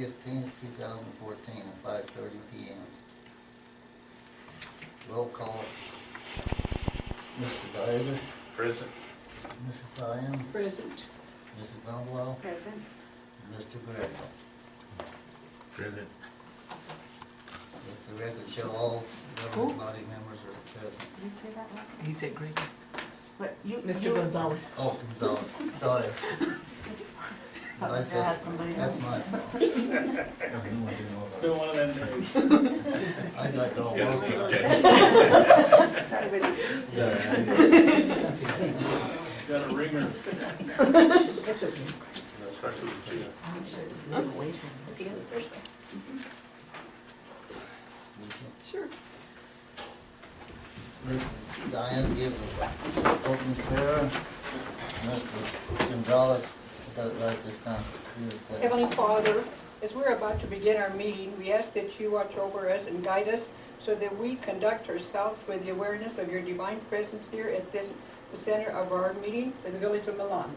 15th, 2014 at 5:30 p.m. Roll call. Mr. Davis, Present. Mrs. Diane, Present. Mrs. Rumlow, Present. and Mr. Gregor. Present. Let the record show all governing body members are present. Did you say that right? He said great. But you, Mr. Gonzalez. Oh, Gonzalez, sorry. I said, had somebody that's else. my fault. Still one of them days. I got the whole world. Started with a G. Got a ringer. It's a G. Starts with a G. Sure. Mrs. Diane gives the opening prayer. Mr. Gonzalez got it right this time. Heavenly Father, as we're about to begin our meeting, we ask that you watch over us and guide us so that we conduct ourselves with the awareness of your divine presence here at the center of our meeting for the village of Milan.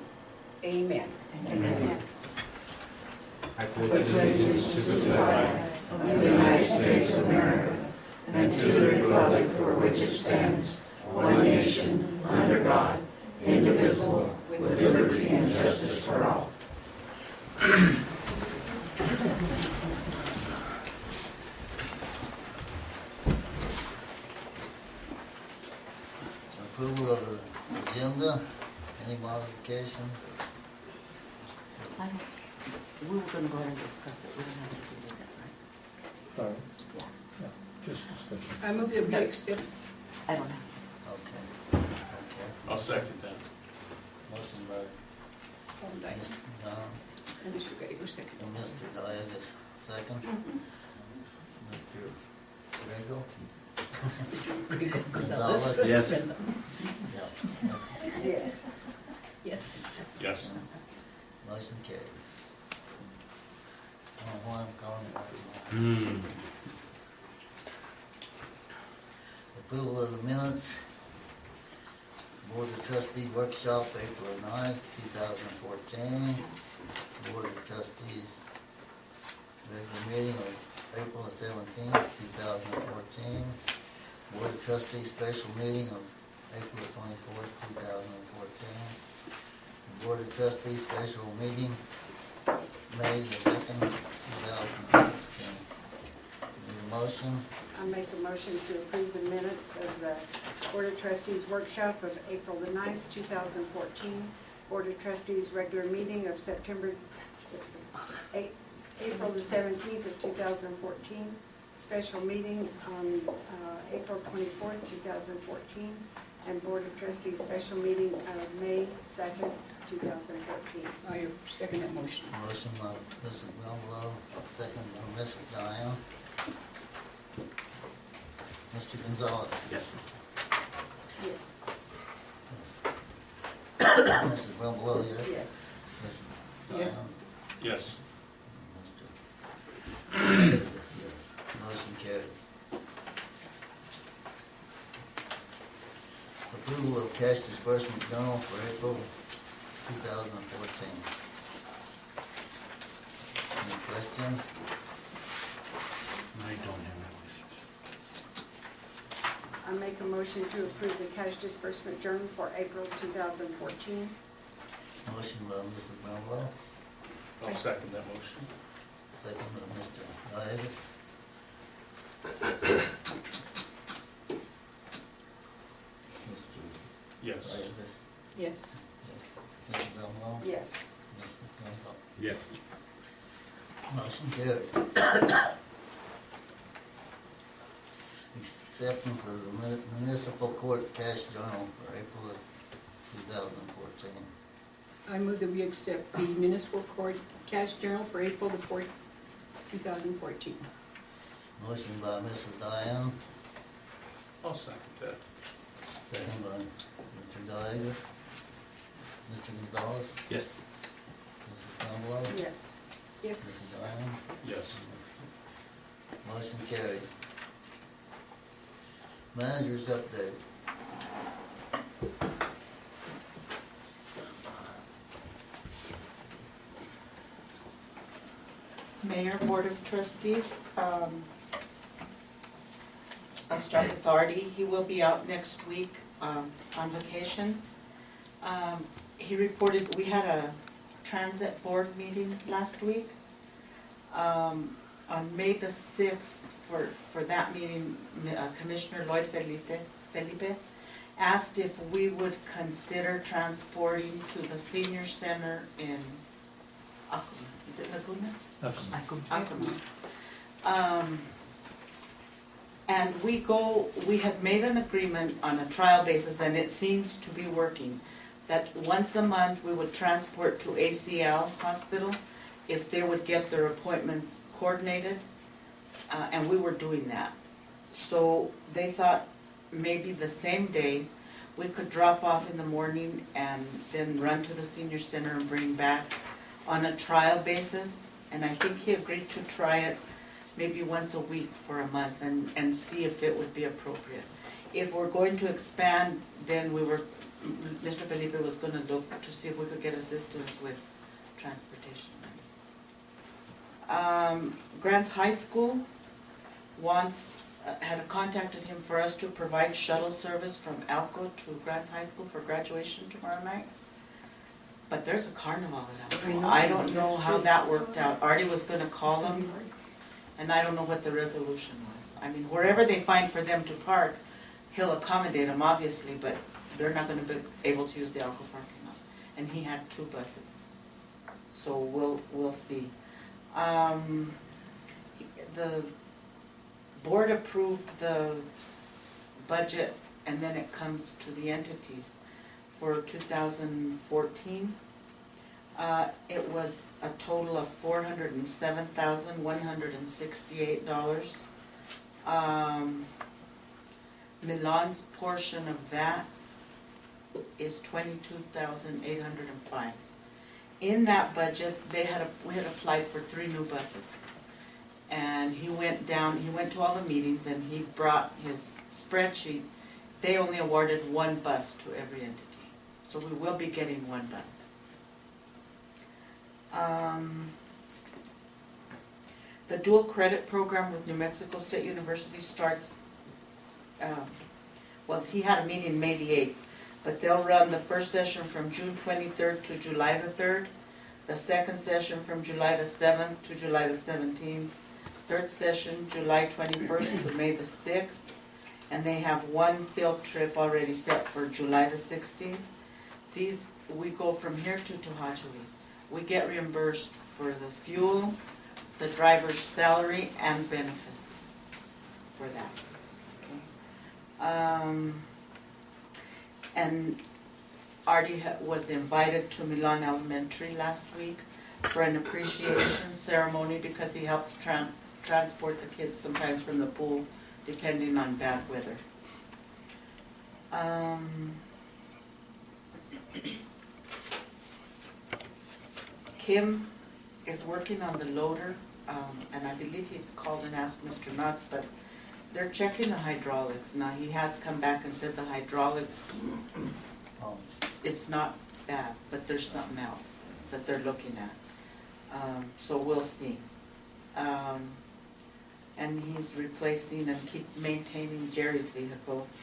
Amen. Amen. I pledge allegiance to the flag of the United States of America and to the republic for which it stands, one nation, under God, indivisible, with liberty and justice for all. Approval of the agenda, any modification? I don't, we were gonna go ahead and discuss it, we don't have to do that, right? Yeah, Just discussion. I move that we accept. I don't have. Okay. I'll second that. Motion by Hold on. Mr. Don And Mr. Gregor second. and Mr. Dias, second. Mr. Grego? Gregor Gonzalez. Yes. Yeah. Yes. Yes. Yes. Motion carried. I don't know why I'm calling it right now. Approval of the minutes. Board of Trustees Workshop, April 9th, 2014. Board of Trustees regular meeting of April 17th, 2014. Board of Trustees special meeting of April 24th, 2014. Board of Trustees special meeting May the 2nd, 2014. Need a motion? I make a motion to approve the minutes of the Board of Trustees workshop of April the 9th, 2014. Board of Trustees regular meeting of April the 17th of 2014. Special meeting on April 24th, 2014. And Board of Trustees special meeting of May 2nd, 2014. I second that motion. Motion by Mrs. Rumlow, second by Mrs. Diane. Mr. Gonzalez. Yes. Mrs. Rumlow, yes? Yes. Mrs. Yes. Diane? Yes. Mr. Davis, yes. Motion carried. Approval of cash disbursement journal for April 2014. Any questions? I don't have any questions. I make a motion to approve the cash disbursement journal for April 2014. Motion by Mrs. Rumlow, I'll second that motion. second by Mr. Davis. Mr. Yes. Davis. Yes. Mrs. Rumlow. Yes. Mrs. Rumlow. Yes. Motion carried. Acceptance of the municipal court cash journal for April of 2014. I move that we accept the municipal court cash journal for April the 4th, 2014. Motion by Mrs. Diane, I'll second that. second by Mr. Davis. Mr. Gonzalez, Yes. Mrs. Rumlow, Yes. Yes. Mrs. Diane. Yes. Motion carried. Manager's update. Mayor, Board of Trustees. I'll start with Artie. He will be out next week on vacation. He reported, we had a transit board meeting last week. On May the 6th, for that meeting, Commissioner Lloyd Felipe asked if we would consider transporting to the senior center in Acoma. Is it Laguna? Acoma. And we have made an agreement on a trial basis, and it seems to be working, that once a month we would transport to ACL Hospital if they would get their appointments coordinated, and we were doing that. So they thought maybe the same day we could drop off in the morning and then run to the senior center and bring back on a trial basis. And I think he agreed to try it maybe once a week for a month and see if it would be appropriate. If we're going to expand, then Mr. Felipe was going to look to see if we could get assistance with transportation monies. Grants High School had contacted him for us to provide shuttle service from Alco to Grants High School for graduation tomorrow night. But there's a carnival at Alco. I don't know how that worked out. Artie was going to call them, and I don't know what the resolution was. I mean, wherever they find for them to park, he'll accommodate them, obviously, but they're not going to be able to use the Alco parking lot. And he had 2 buses. So we'll see. The board approved the budget, and then it comes to the entities for 2014. It was a total of $407,168. Milan's portion of that is $22,805. In that budget, we had applied for 3 new buses. And he went to all the meetings and he brought his spreadsheet. They only awarded 1 bus to every entity. So we will be getting 1 bus. The dual credit program with New Mexico State University starts, well, he had a meeting May the 8th, but they'll run the first session from June 23rd to July the 3rd, the second session from July the 7th to July the 17th, third session July 21st to May the 6th, and they have 1 field trip already set for July the 16th. We go from here to Tohatui. We get reimbursed for the fuel, the driver's salary, and benefits for that. Okay. And Artie was invited to Milan Elementary last week for an appreciation ceremony because he helps transport the kids sometimes from the pool depending on bad weather. Kim is working on the loader, and I believe he called and asked Mr. Knotts, but they're checking the hydraulics. Now, he has come back and said the hydraulic, it's not bad, but there's something else that they're looking at. So we'll see. And he's replacing and keep maintaining Jerry's vehicles.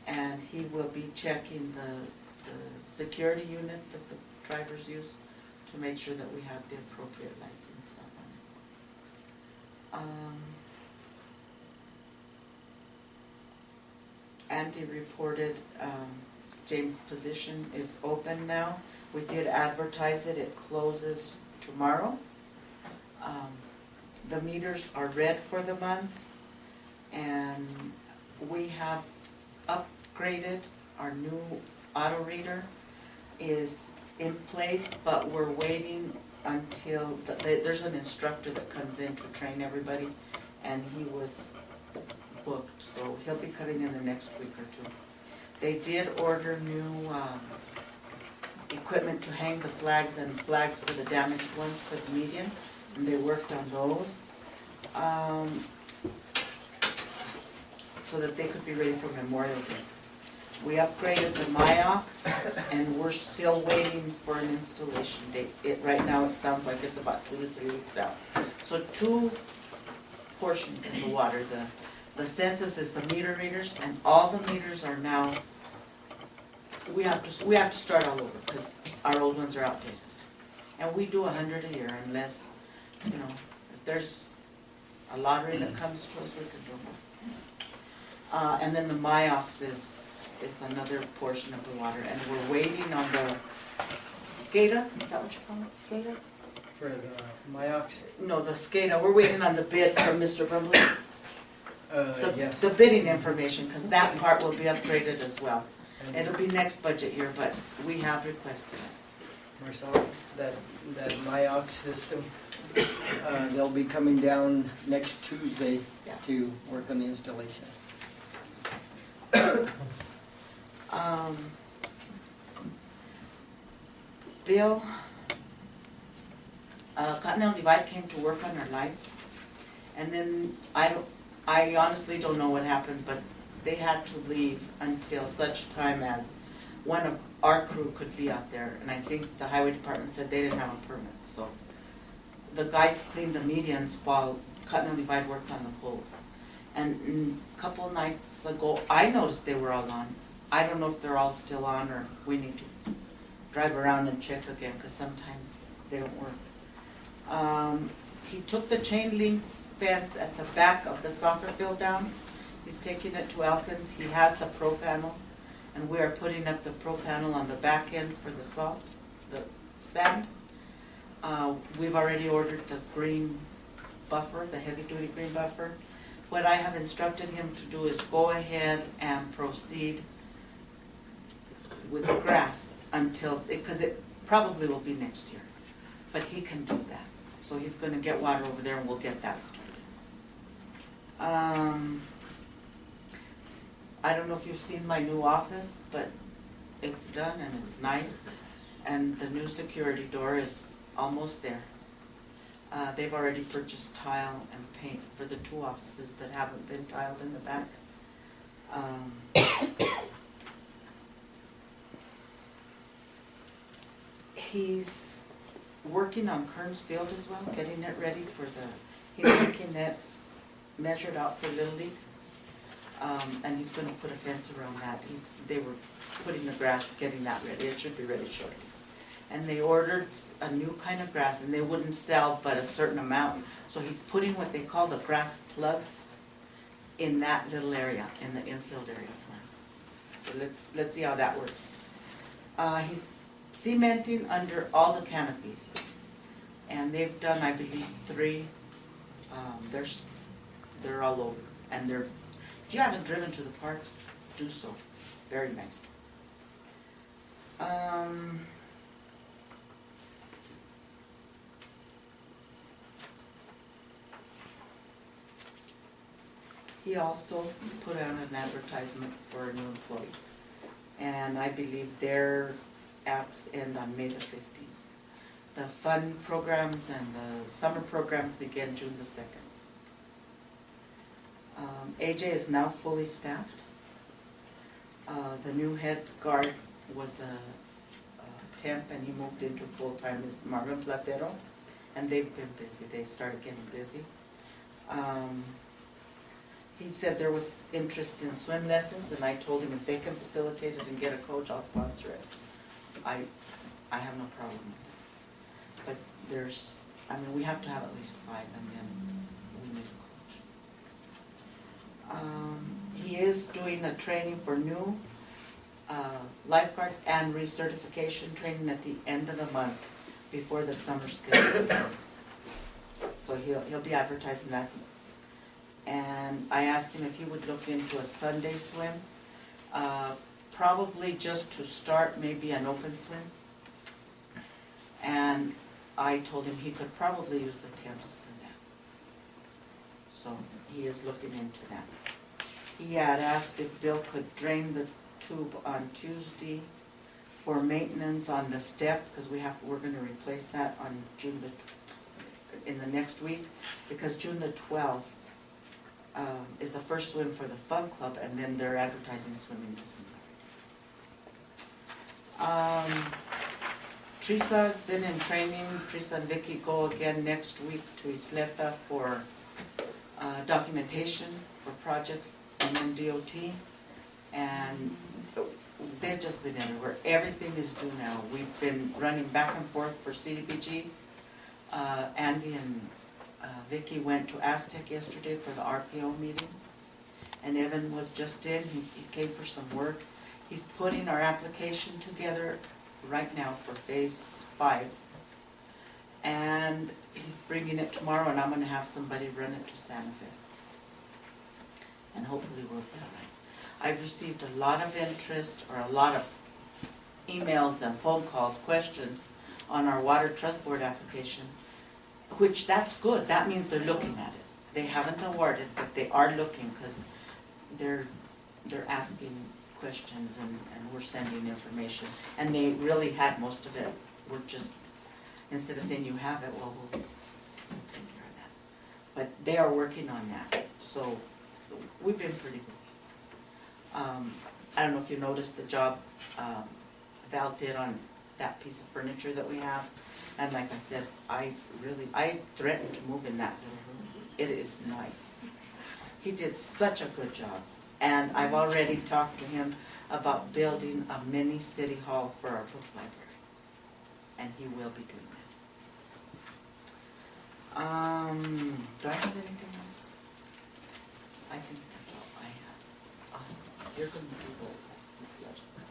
And he will be checking the security unit that the drivers use to make sure that we have the appropriate lights and stuff on it. Andy reported James' position is open now. We did advertise it. It closes tomorrow. The meters are red for the month, and we have upgraded. Our new auto reader is in place, but we're waiting until there's an instructor that comes in to train everybody, and he was booked, so he'll be coming in the next week or 2. They did order new equipment to hang the flags and flags for the damaged ones for the median, and they worked on those so that they could be ready for Memorial Day. We upgraded the Myox, and we're still waiting for an installation date. Right now, it sounds like it's about 2 to 3 weeks out. So 2 portions in the water. The census is the meter readers, and all the meters are now, we have to start all over, because our old ones are outdated. And we do 100 a year unless, you know, if there's a lottery that comes to us, we can do more. And then the Myox is another portion of the water, and we're waiting on the SCADA, is that what you call it, SCADA? For the Myox, No, the SCADA, we're waiting on the bid from Mr. Brumley. yes. The bidding information, because that part will be upgraded as well. And It'll be next budget year, but we have requested it. Marcel, that Myox system, they'll be coming down next Tuesday Yeah. to work on the installation. Bill, Continental Divide came to work on our lights, and then I honestly don't know what happened, but they had to leave until such time as one of our crew could be out there, and I think the highway department said they didn't have a permit, so the guys cleaned the medians while Continental Divide worked on the poles. And a couple nights ago, I noticed they were all on. I don't know if they're all still on, or if we need to drive around and check again, because sometimes they don't work. He took the chain link fence at the back of the soccer field down. He's taking it to Elkins. He has the pro panel, and we are putting up the pro panel on the back end for the salt, the sand. We've already ordered the green buffer, the heavy-duty green buffer. What I have instructed him to do is go ahead and proceed with the grass until, because it probably will be next year, but he can do that. So he's going to get water over there, and we'll get that started. I don't know if you've seen my new office, but it's done and it's nice, and the new security door is almost there. They've already purchased tile and paint for the 2 offices that haven't been tiled in the back. He's working on Kearns Field as well, getting it ready for he's making it measured out for Little League. And he's going to put a fence around that. They were putting the grass, getting that ready. It should be ready shortly. And they ordered a new kind of grass, and they wouldn't sell but a certain amount. So he's putting what they call the grass plugs in that little area, in the infield area. So let's see how that works. He's cementing under all the canopies, and they've done, I believe, 3. They're all over, and if you haven't driven to the parks, do so. Very nice. He also put out an advertisement for a new employee, and I believe their apps end on May the 15th. The fun programs and the summer programs begin June the 2nd. AJ is now fully staffed. The new head guard was a temp, and he moved into full-time, is Marvin Platero, and they've been busy. They started getting busy. He said there was interest in swim lessons, and I told him if they can facilitate it and get a coach, I'll sponsor it. I have no problem with it. But we have to have at least 5, and then we need a coach. He is doing a training for new lifeguards and recertification training at the end of the month before the summer schedule begins. So he'll be advertising that. And I asked him if he would look into a Sunday swim, probably just to start, maybe an open swim. And I told him he could probably use the temps for that. So he is looking into that. He had asked if Bill could drain the tube on Tuesday for maintenance on the step, because we're going to replace that on in the next week, because June the 12th is the first swim for the fun club, and then they're advertising swimming lessons. Teresa's been in training. Teresa and Vicky go again next week to Isleta for documentation for projects and then DOT. And they've just been everywhere. Everything is due now. We've been running back and forth for CDBG. Andy and Vicky went to Aztec yesterday for the RPO meeting. And Evan was just in. He came for some work. He's putting our application together right now for phase 5. And he's bringing it tomorrow, and I'm going to have somebody run it to Santa Fe. And hopefully we'll be all right. I've received a lot of interest, or a lot of emails and phone calls, questions on our Water Trust Board application, which that's good. That means they're looking at it. They haven't awarded, but they are looking, because they're asking questions and we're sending information. And they really had most of it. We're just, instead of saying you have it, well, we'll take care of that. But they are working on that. So we've been pretty busy. I don't know if you noticed the job Val did on that piece of furniture that we have. And like I said, I threatened to move in that little room. It is nice. He did such a good job. And I've already talked to him about building a mini city hall for our book library. And he will be doing that. Do I have anything else? I think that's all I have. You're going to do the CCR stuff.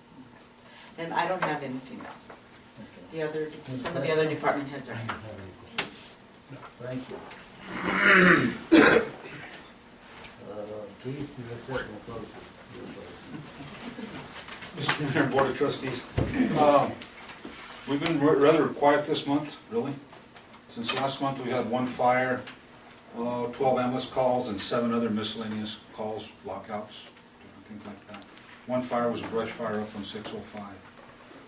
And I don't have anything else. Okay. Some of the other department heads are here. Thank you. Keith, you're sitting closest. Mr. Mayor, Board of Trustees, we've been rather quiet this month, really. Since last month, we had 1 fire, 12 ambulance calls, and 7 other miscellaneous calls, lockouts, different things like that. 1 fire was a brush fire up on 605,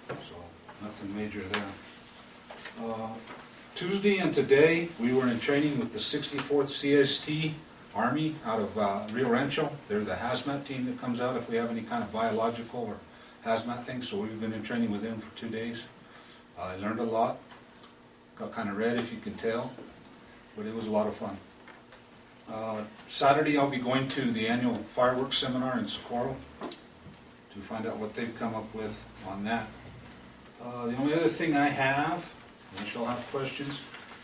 so nothing major there. Tuesday and today, we were in training with the 64th CST Army out of Rio Rancho. They're the hazmat team that comes out if we have any kind of biological or hazmat things, so we've been in training with them for 2 days. I learned a lot, got kind of red if you can tell, but it was a lot of fun. Saturday I'll be going to the annual fireworks seminar in Socorro to find out what they've come up with on that. The only other thing I have, unless y'all have questions,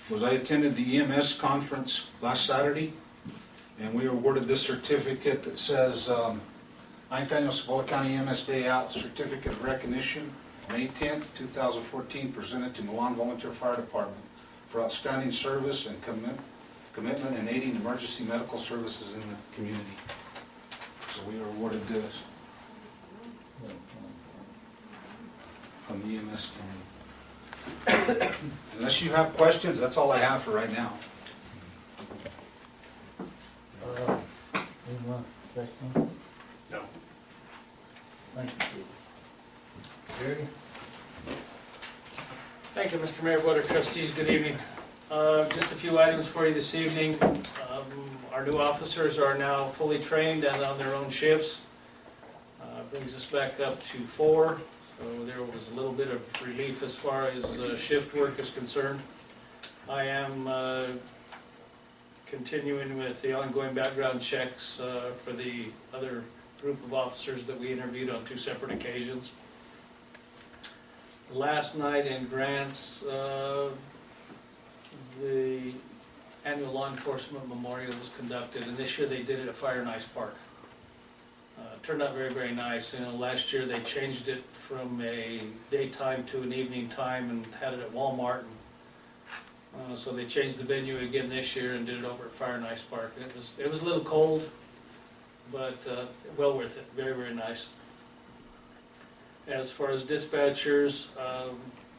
was I attended the EMS conference last Saturday, and we were awarded this certificate that says 9th Annual Cibola County EMS Day Out Certificate of Recognition, May 10th, 2014, presented to Milan Volunteer Fire Department for outstanding service and commitment in aiding emergency medical services in the community. So we were awarded this from the EMS team. Unless you have questions, that's all I have for right now. Anyone question? No. Thank you. Jerry? Thank you, Mr. Mayor, Board of Trustees, good evening. Just a few items for you this evening. Our new officers are now fully trained and on their own shifts. Brings us back up to 4, so there was a little bit of relief as far as shift work is concerned. I am continuing with the ongoing background checks for the other group of officers that we interviewed on 2 separate occasions. Last night in Grants, the annual law enforcement memorial was conducted, and this year they did it at Fire and Ice Park. Turned out very, very nice. You know, last year they changed it from a daytime to an evening time and had it at Walmart. So they changed the venue again this year and did it over at Fire and Ice Park. And it was a little cold, but well worth it. Very, very nice. As far as dispatchers,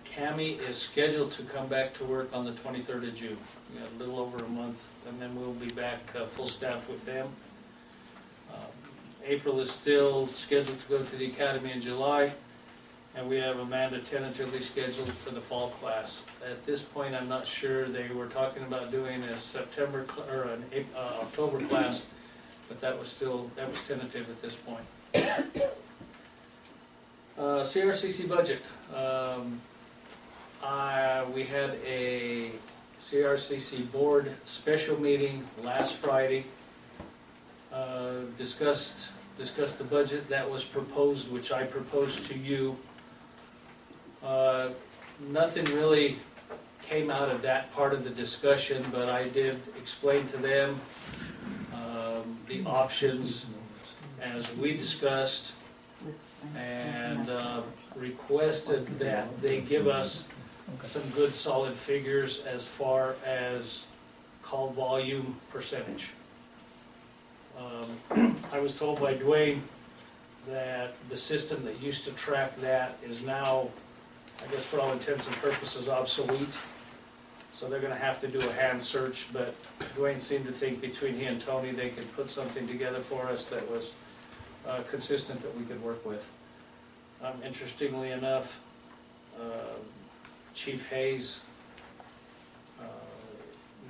Cammie is scheduled to come back to work on the 23rd of June. We got a little over a month, and then we'll be back full staff with them. April is still scheduled to go to the academy in July, and we have Amanda tentatively scheduled for the fall class. At this point, I'm not sure. They were talking about doing a September or an October class, but that was tentative at this point. CRCC budget. We had a CRCC board special meeting last Friday. Discussed the budget that was proposed, which I proposed to you. Nothing really came out of that part of the discussion, but I did explain to them the options as we discussed, and requested that they give us some good solid figures as far as call volume percentage. I was told by Dwayne that the system that used to track that is now, I guess for all intents and purposes, obsolete. So they're gonna have to do a hand search, but Dwayne seemed to think between he and Tony, they could put something together for us that was consistent that we could work with. Interestingly enough, Chief Hayes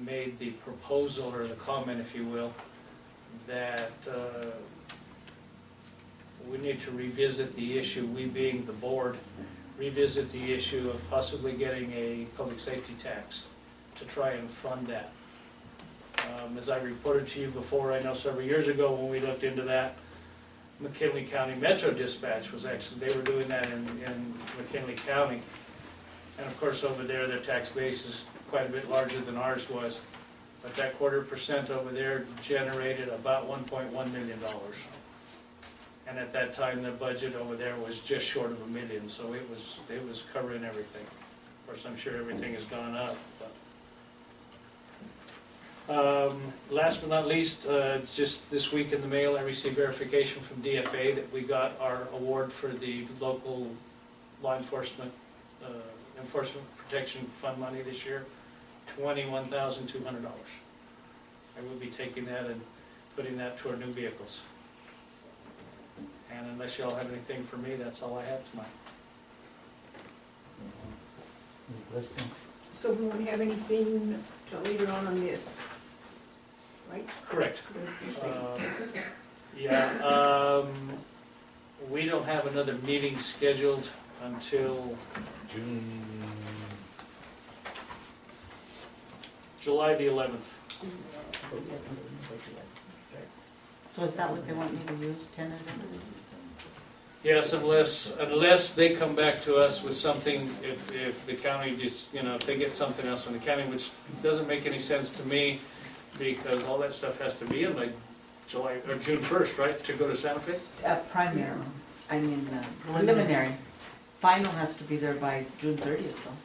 made the proposal, or the comment, if you will, that we need to revisit the issue, we being the board, revisit the issue of possibly getting a public safety tax to try and fund that. As I reported to you before, I know several years ago when we looked into that, McKinley County Metro Dispatch was actually, they were doing that in McKinley County. And of course over there, their tax base is quite a bit larger than ours was. But that 1/4% over there generated about $1.1 million. And at that time, their budget over there was just short of $1 million, so it was covering everything. Of course, I'm sure everything has gone up. But. Last but not least, just this week in the mail, I received verification from DFA that we got our award for the local law enforcement protection fund money this year. $21,200. I will be taking that and putting that toward new vehicles. And unless y'all have anything for me, that's all I have tonight. Any questions? So we won't have anything till later on this, right? Correct. Yeah, we don't have another meeting scheduled until July the 11th. So is that what they want me to use, tentatively? Yes, unless they come back to us with something, if the county just, if they get something else from the county, which doesn't make any sense to me, because all that stuff has to be in like July, or June 1st, right, to go to Santa Fe? Primary, preliminary. Final has to be there by June 30th though.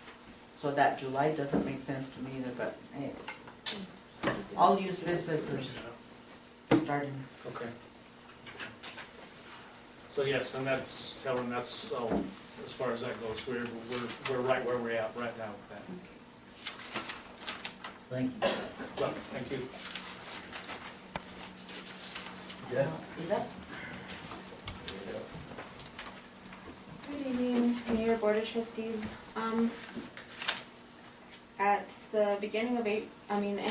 So that July doesn't make sense to me either, but hey. I'll use this as the starting. Okay. So yes, and that's, Helen, that's all, as far as that goes, we're right where we're at right now with that. Thank you. Well, thank you. Yeah? Yvette? Good evening, Mayor, Board of Trustees. At the beginning of end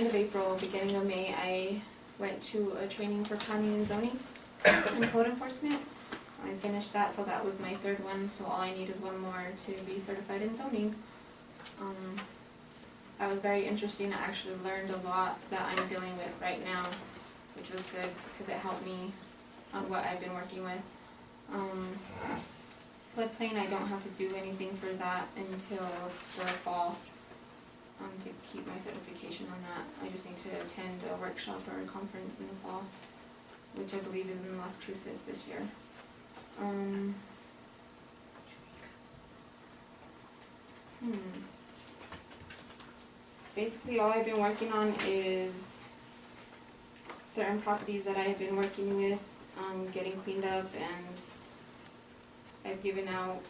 of April, beginning of May, I went to a training for planning and zoning and code enforcement. I finished that, so that was my 3rd one, so all I need is one more to be certified in zoning. That was very interesting. I actually learned a lot that I'm dealing with right now, which was good because it helped me on what I've been working with. Floodplain, I don't have to do anything for that until the fall to keep my certification on that. I just need to attend a workshop or a conference in the fall, which I believe is in Las Cruces this year. Basically all I've been working on is certain properties that I have been working with, getting cleaned up, and I've given out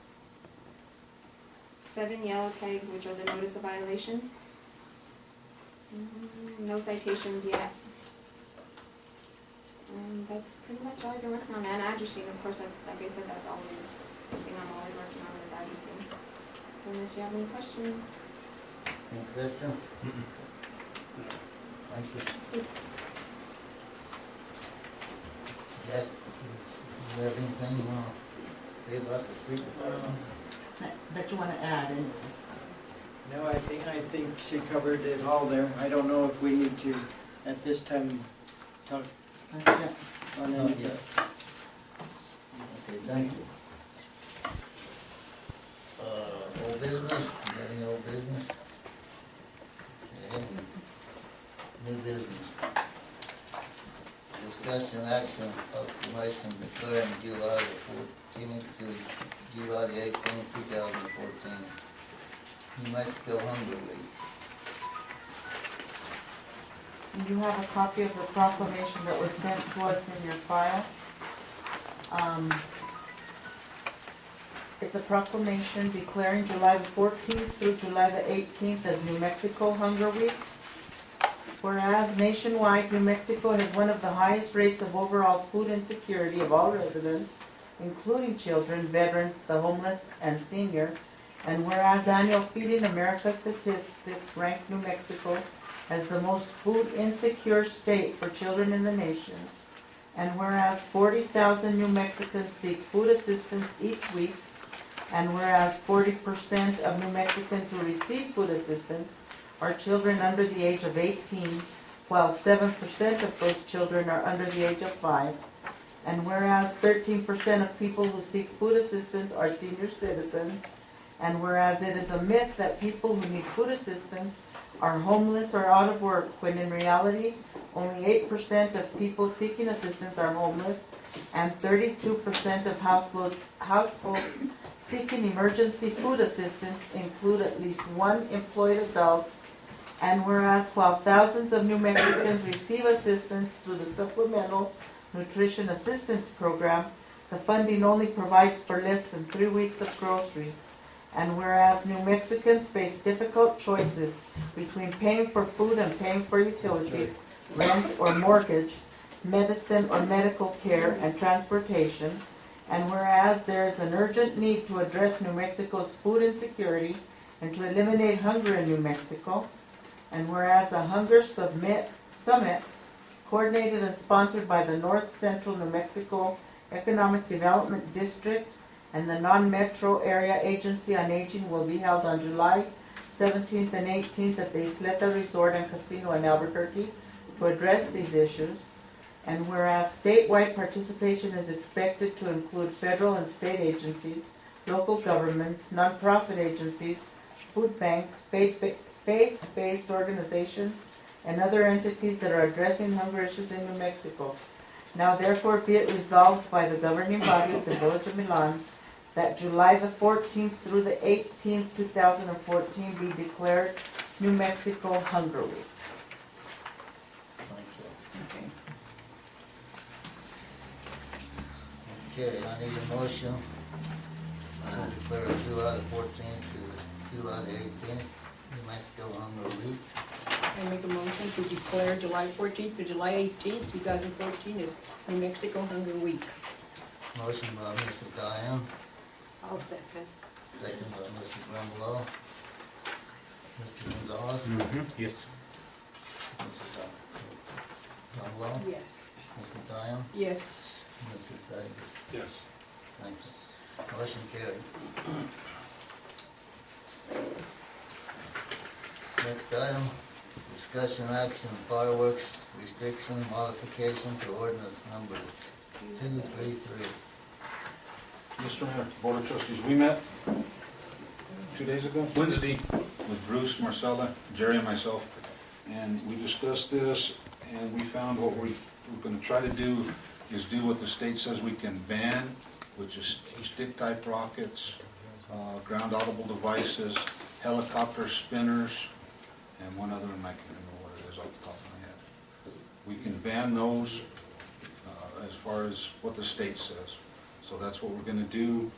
7 yellow tags, which are the notice of violations. No citations yet. And that's pretty much all I've been working on. And addressing, of course, that's, like I said, that's always something I'm always working on with addressing. Unless you have any questions. Any questions? Thank you. Jack, do you have anything you want to Okay, about the street department? That you wanna add in? No, I think she covered it all there. I don't know if we need to, at this time, talk Okay. on Not any of yet. that. Okay, thank you. Old business, you got any old business? Okay. New business. Discussion action, proclamation declaring July the 14th to July the 18th, 2014. New Mexico Hunger Week. You have a copy of the proclamation that was sent to us in your file. It's a proclamation declaring July the 14th through July the 18th as New Mexico Hunger Week. Whereas nationwide, New Mexico has one of the highest rates of overall food insecurity of all residents, including children, veterans, the homeless, and senior. And whereas annual Feeding America statistics rank New Mexico as the most food insecure state for children in the nation. And whereas 40,000 New Mexicans seek food assistance each week. And whereas 40% of New Mexicans who receive food assistance are children under the age of 18, while 7% of those children are under the age of 5. And whereas 13% of people who seek food assistance are senior citizens. And whereas it is a myth that people who need food assistance are homeless or out of work, when in reality, only 8% of people seeking assistance are homeless, and 32% of households seeking emergency food assistance include at least one employed adult. And whereas while thousands of New Mexicans receive assistance through the Supplemental Nutrition Assistance Program, the funding only provides for less than 3 weeks of groceries. And whereas New Mexicans face difficult choices between paying for food and paying for utilities, rent or mortgage, medicine or medical care, and transportation. And whereas there is an urgent need to address New Mexico's food insecurity and to eliminate hunger in New Mexico. And whereas a hunger summit coordinated and sponsored by the North Central New Mexico Economic Development District and the Non-Metro Area Agency on Aging will be held on July 17th and 18th at the Isleta Resort and Casino in Albuquerque to address these issues. And whereas statewide participation is expected to include federal and state agencies, local governments, nonprofit agencies, food banks, faith-based organizations, and other entities that are addressing hunger issues in New Mexico. Now therefore be it resolved by the governing body of the Village of Milan that July the 14th through the 18th, 2014 be declared New Mexico Hunger Week. Thank you. Okay. Okay, I need a motion to declare July the 14th to July the 18th, New Mexico Hunger Week. I make a motion to declare July 14th to July 18th, 2014 as New Mexico Hunger Week. Motion by Mrs. Diane, I'll second. second by Mrs. Grambelow. Mr. Gonzalez? Yes. Mrs. Grambelow? Yes. Mrs. Diane? Yes. Mr. Davis? Yes. Thanks. Motion carried. Next item, discussion action fireworks restriction modification to ordinance number 233. Mr. Mayor, Board of Trustees, we met 2 days ago, Wednesday, with Bruce, Marcella, Jerry, and myself, and we discussed this, and we found what we're going to try to do is do what the state says we can ban, which is stick-type rockets, ground audible devices, helicopter spinners, and one other one I can't remember what it is off the top of my head. We can ban those as far as what the state says. So that's what we're going to do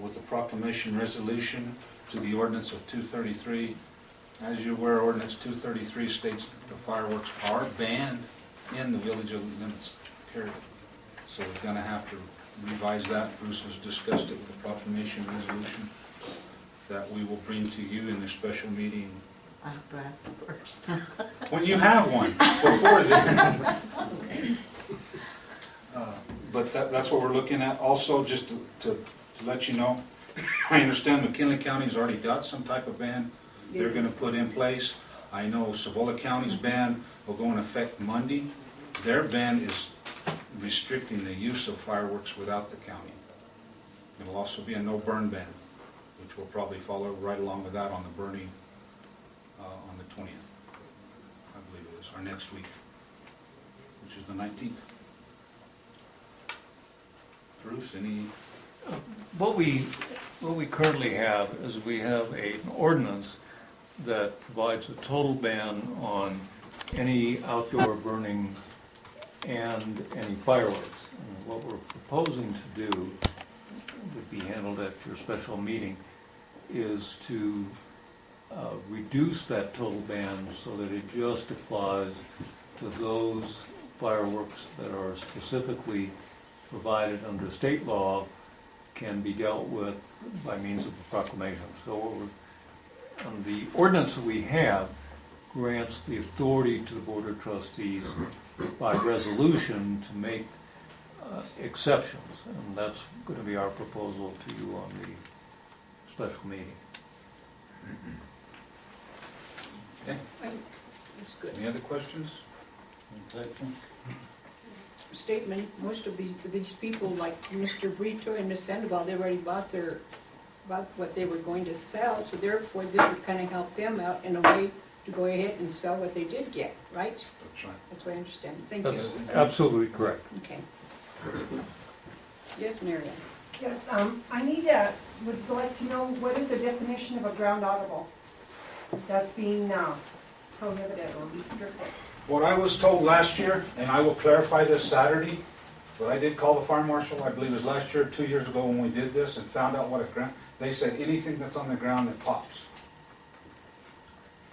with the proclamation resolution to the ordinance of 233. As you're aware, ordinance 233 states that the fireworks are banned in the village of limits, period. So we're going to have to revise that. Bruce has discussed it with the proclamation resolution that we will bring to you in the special meeting. I have to ask first. When you have one, before then. But that's what we're looking at. Also, just to to let you know, I understand McKinley County's already got some type of ban they're gonna put in place. I know Cibola County's ban will go in effect Monday. Their ban is restricting the use of fireworks without the county. It'll also be a no burn ban, which will probably follow right along with that on the burning on the 20th, I believe it is, or next week, which is the 19th. Bruce, any? What we currently have is we have an ordinance that provides a total ban on any outdoor burning and any fireworks. And what we're proposing to do, would be handled at your special meeting, is to reduce that total ban so that it just applies to those fireworks that are specifically provided under state law, can be dealt with by means of a proclamation. So the ordinance that we have grants the authority to the Board of Trustees by resolution to make exceptions, and that's going to be our proposal to you on the special meeting. Okay. That's good. Any other questions? Statement, most of these people, like Mr. Brito and Ms. Sandoval, they already bought what they were going to sell, so therefore this would kind of help them out in a way to go ahead and sell what they did get, right? That's right. That's what I understand. Thank you. That's absolutely correct. Okay. Yes, Marion? Yes, would like to know what is the definition of a ground audible that's being prohibited or restricted? What I was told last year, and I will clarify this Saturday, but I did call the fire marshal, I believe it was last year, 2 years ago when we did this, and found out what a ground, they said anything that's on the ground that pops.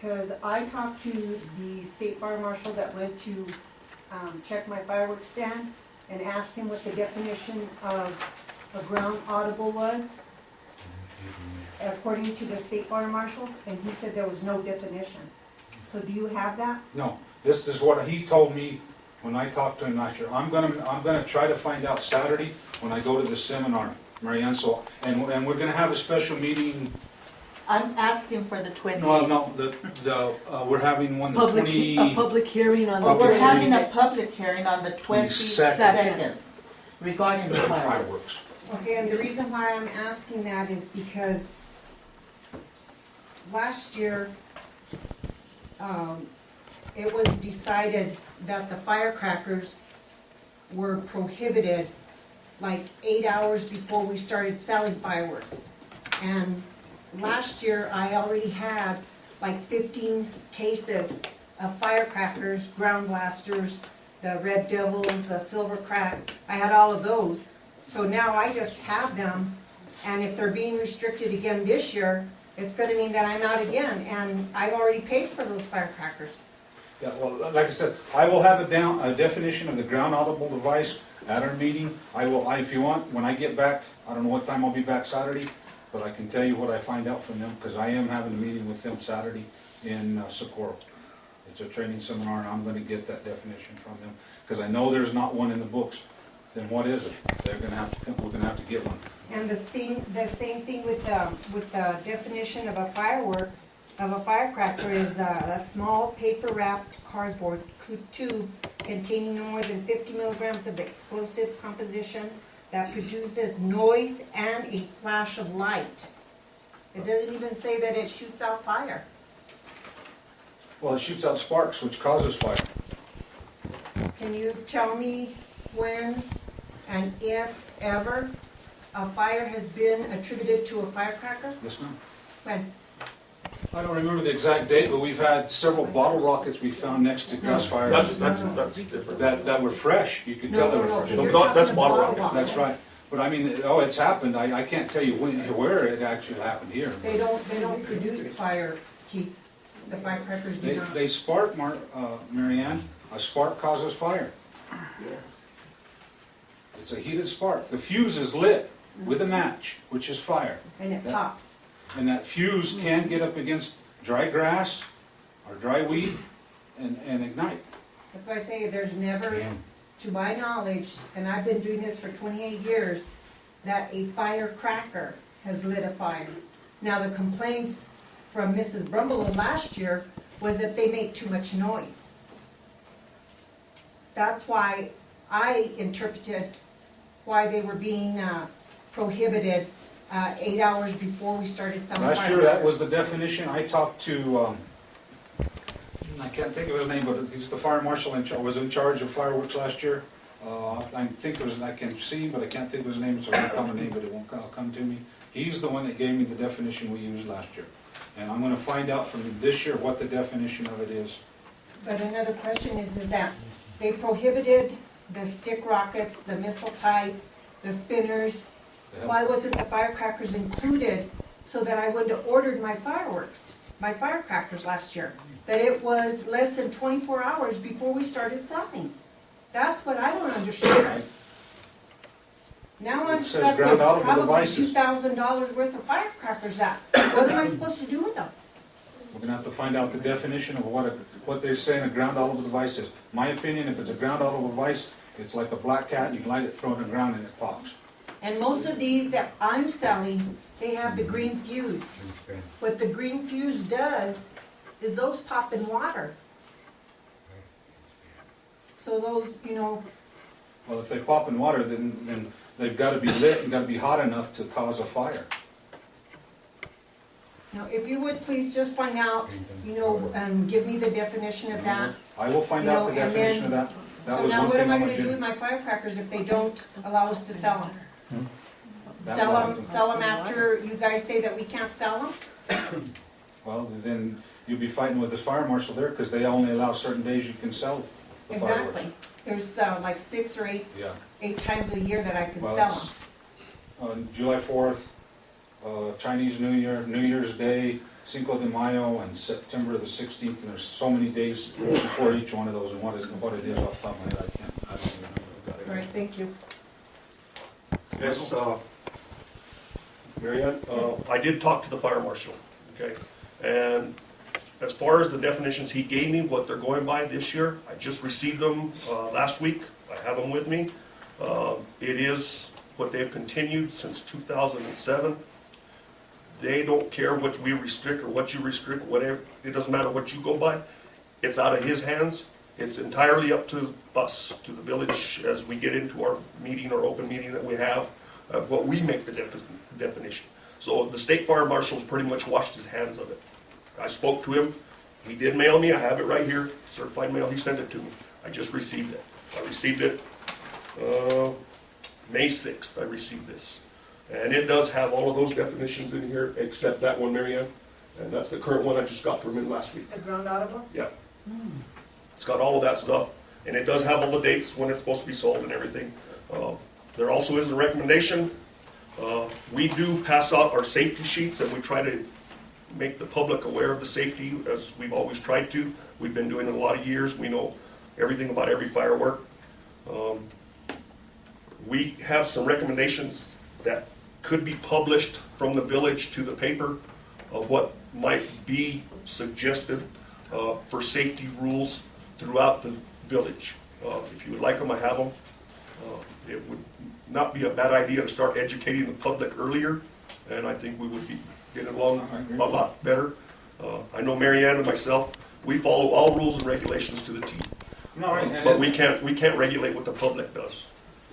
Because I talked to the state fire marshal that went to check my fireworks stand and asked him what the definition of a ground audible was, according to the state fire marshals, and he said there was no definition. So do you have that? No, this is what he told me when I talked to him last year. I'm gonna try to find out Saturday when I go to the seminar, Marianne, so, and we're gonna have a special meeting. I'm asking for the 20th. No, we're having one, the A public hearing on the, Public we're having hearing. a public hearing on the 22nd regarding the fireworks. fireworks. Okay, and the reason why I'm asking that is because last year, it was decided that the firecrackers were prohibited like 8 hours before we started selling fireworks. And last year, I already had like 15 cases of firecrackers, ground blasters, the Red Devils, the Silver Crack. I had all of those. So now I just have them, and if they're being restricted again this year, it's gonna mean that I'm out again, and I've already paid for those firecrackers. Yeah, well, like I said, I will have a definition of the ground audible device at our meeting. If you want, when I get back, I don't know what time I'll be back Saturday, but I can tell you what I find out from them, because I am having a meeting with them Saturday in Socorro. It's a training seminar, and I'm gonna get that definition from them, because I know there's not one in the books. Then what is it? We're gonna have to get one. And the same thing with the definition of a firecracker is a small paper-wrapped cardboard tube containing no more than 50 milligrams of explosive composition that produces noise and a flash of light. It doesn't even say that it shoots out fire. Well, it shoots out sparks, which causes fire. Can you tell me when and if ever a fire has been attributed to a firecracker? Yes, ma'am. When? I don't remember the exact date, but we've had several bottle rockets we found next to grass fires That's different. that were fresh. You could tell they were fresh. you're that's talking bottle bottle rocket. That's right. But I mean, it's happened. I can't tell you where it actually happened here. They don't produce fire, Keith. The firecrackers do not. They spark, Marianne. A spark causes fire. It's a heated spark. The fuse is lit with a match, which is fire. And it pops. And that fuse can get up against dry grass or dry weed and ignite. That's why I say there's never, to my knowledge, and I've been doing this for 28 years, that a firecracker has lit a fire. Now, the complaints from Mrs. Brumbelow last year was that they make too much noise. That's why I interpreted why they were being prohibited 8 hours before we started selling fireworks. Last year, that was the definition. I talked to, I can't think of his name, but he's the fire marshal was in charge of fireworks last year. I think there was, I can see, but I can't think of his name, so I won't come a name, but it won't come to me. He's the one that gave me the definition we used last year. And I'm gonna find out from this year what the definition of it is. But another question is that they prohibited the stick rockets, the missile type, the spinners. Why wasn't the firecrackers included so that I wouldn't have ordered my firecrackers last year? That it was less than 24 hours before we started selling. That's what I don't understand. Now I'm It says stuck with ground out of the probably devices. $2,000 worth of firecrackers out. What am I supposed to do with them? We're gonna have to find out the definition of what they're saying a ground audible device is. My opinion, if it's a ground audible device, it's like a black cat, you can light it, throw it on the ground, and it pops. And most of these that I'm selling, they have the green fuse. What the green fuse does is those pop in water. So those, you know, Well, if they pop in water, then they've gotta be lit and gotta be hot enough to cause a fire. now if you would please just find out, you know, give me the definition of that. I will find out the You know, and definition of then- that. That So was now one what thing am I on my gonna do with agenda. my firecrackers if they don't allow us to sell them? That Sell them after you guys say that we can't sell them? Well, then you'll be fighting with the fire marshal there, because they only allow certain days you can sell the fireworks. Exactly. There's like 6 or 8 Yeah. times a year that I can Well, sell it's them. on July 4th, Chinese New Year, New Year's Day, Cinco de Mayo, and September the 16th, and there's so many days before each one of those, and what it is off the top of my head, I don't even know. I've got it. All right, thank you. Yes, Mary Ann, I did talk to the fire marshal, okay? And as far as the definitions he gave me, what they're going by this year, I just received them last week. I have them with me. It is what they've continued since 2007. They don't care what we restrict or what you restrict, whatever. It doesn't matter what you go by. It's out of his hands. It's entirely up to us, to the village, as we get into our meeting, our open meeting that we have, of what we make the definition. So the state fire marshal's pretty much washed his hands of it. I spoke to him. He did mail me. I have it right here, certified mail. He sent it to me. I just received it. I received it May 6th. I received this. And it does have all of those definitions in here, except that one, Mary Ann. And that's the current one I just got from him last week. The ground audible? Yeah. It's got all of that stuff, and it does have all the dates when it's supposed to be sold and everything. There also is a recommendation. We do pass out our safety sheets, and we try to make the public aware of the safety, as we've always tried to. We've been doing it a lot of years. We know everything about every firework. We have some recommendations that could be published from the village to the paper of what might be suggested for safety rules throughout the village. If you would like them, I have them. It would not be a bad idea to start educating the public earlier, and I think we would be getting along a lot better. I know Mary Ann and myself, we follow all rules and regulations to the T. No, right, But we can't regulate what the public does.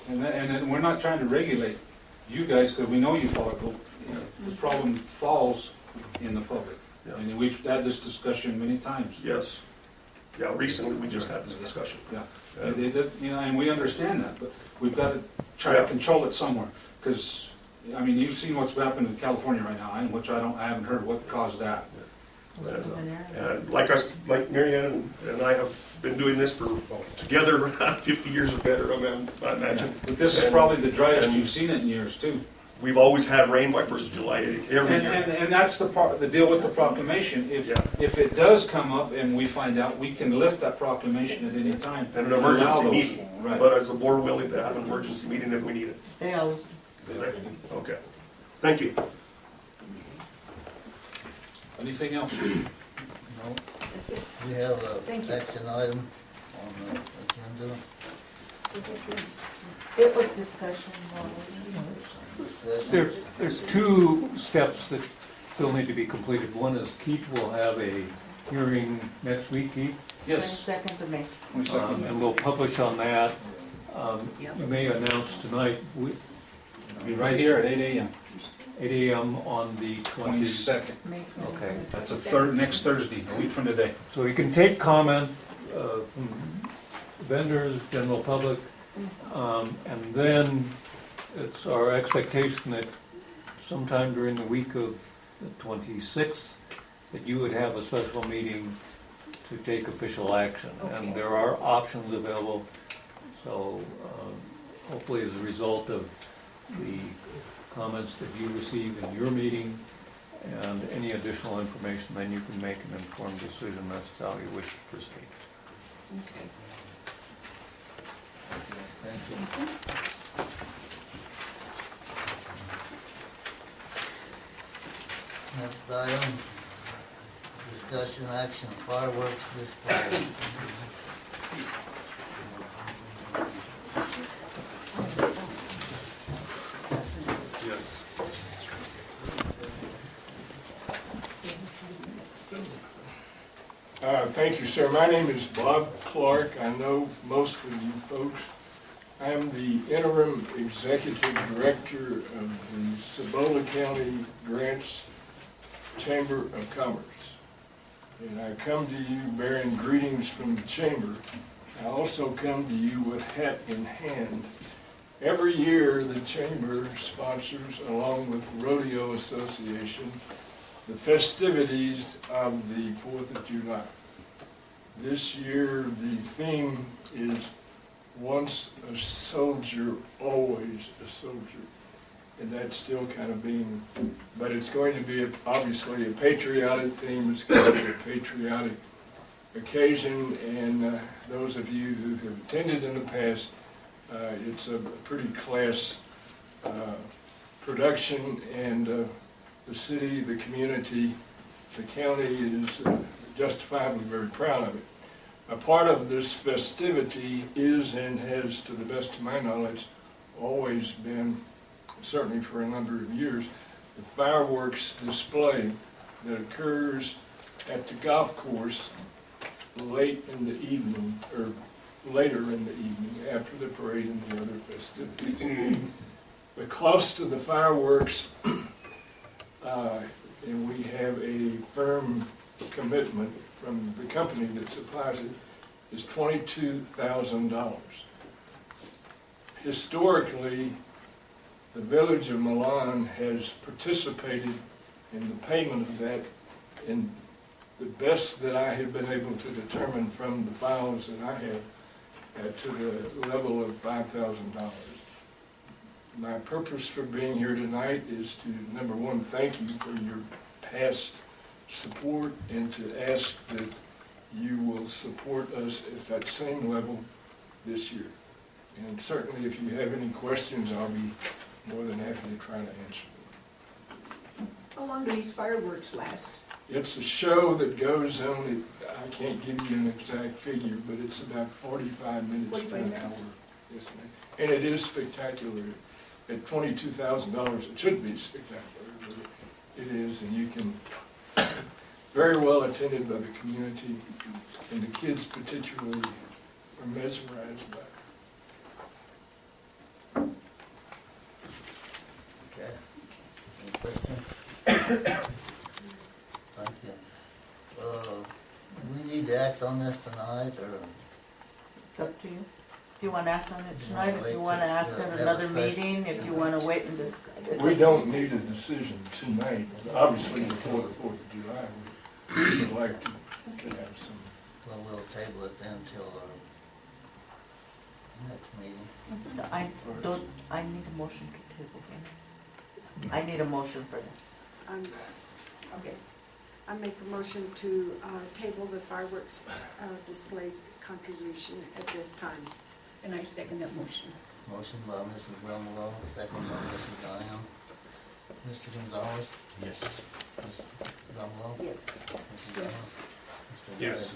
And we're not trying to regulate you guys, because we know you follow the, the problem falls in the public. Yeah. And we've had this discussion many times. Yes. Yeah, recently we just had this discussion. Yeah, and we understand that, but we've got to try to control it somewhere, because, I mean, you've seen what's happening in California right now, which I haven't heard what caused that. And like Mary Ann and I have been doing this for together 50 years or better, I imagine. But this is probably the driest you've seen it in years too. We've always had rain by 1st of July every year. And that's the deal with the proclamation. If it does come up and we find out, we can lift that proclamation at any time. And an emergency allow those. meeting. Right. But is the board willing to have an emergency meeting if we need it? They always Okay. Thank you. Anything else? No. We have Thank an you. action item on the agenda. It was discussion. There's two steps that still need to be completed. One is Keith will have a hearing next week, Keith. Yes. 22nd of May. And we'll publish on that. You may announce tonight, Be right here at 8 a.m. 8 a.m. on the 20th. 22nd. May. Okay. That's next Thursday, a week from today. So you can take comment from vendors, general public, and then it's our expectation that sometime during the week of the 26th, that you would have a special meeting to take official action. And there are options available, so hopefully as a result of the comments that you receive in your meeting and any additional information, then you can make an informed decision as to how you wish to proceed. Okay. Thank you. Next item, discussion action, fireworks display. Thank you, sir. My name is Bob Clark. I know most of you folks. I am the interim executive director of the Cibola County Grants Chamber of Commerce. And I come to you bearing greetings from the chamber. I also come to you with hat in hand. Every year, the chamber sponsors, along with the Rodeo Association, the festivities of the 4th of July. This year, the theme is once a soldier, always a soldier. And that's still kind of being, but it's going to be obviously a patriotic theme. It's going to be a patriotic occasion. And those of you who have attended in the past, it's a pretty class production. And the city, the community, the county is justifiably very proud of it. A part of this festivity is and has, to the best of my knowledge, always been, certainly for a number of years, the fireworks display that occurs at the golf course late in the evening, or later in the evening, after the parade and the other festivities. The cost of the fireworks, and we have a firm commitment from the company that supplies it, is $22,000. Historically, the village of Milan has participated in the payment of that, in the best that I have been able to determine from the files that I have, to the level of $5,000. My purpose for being here tonight is to, number one, thank you for your past support and to ask that you will support us at that same level this year. And certainly if you have any questions, I'll be more than happy to try to answer them. How long do these fireworks last? It's a show that goes on, I can't give you an exact figure, but it's about 45 minutes to an hour. Yes, ma'am. And it is spectacular. At $22,000, it should be spectacular, but it is, and you can, very well attended by the community, and the kids particularly are mesmerized by it. Okay. Any questions? Thank you. We need to act on this tonight, or? It's up to you. If you want to act on it tonight, if Wait you want to till- act have at a another special- meeting, if you want to wait and just. We don't need a decision tonight. Obviously, before the 4th of July, we would like to have some. Well, we'll table it then till our next meeting. I need a motion to table him. I need a motion for that. Okay. I make a motion to table the fireworks display contribution at this time. And I second that motion. Motion by Mrs. Romolo, second by Mrs. Diane. Mr. Gonzalez? Yes. Mrs. Romolo? Yes. Mrs. Diane? Mr. Yes. Davis?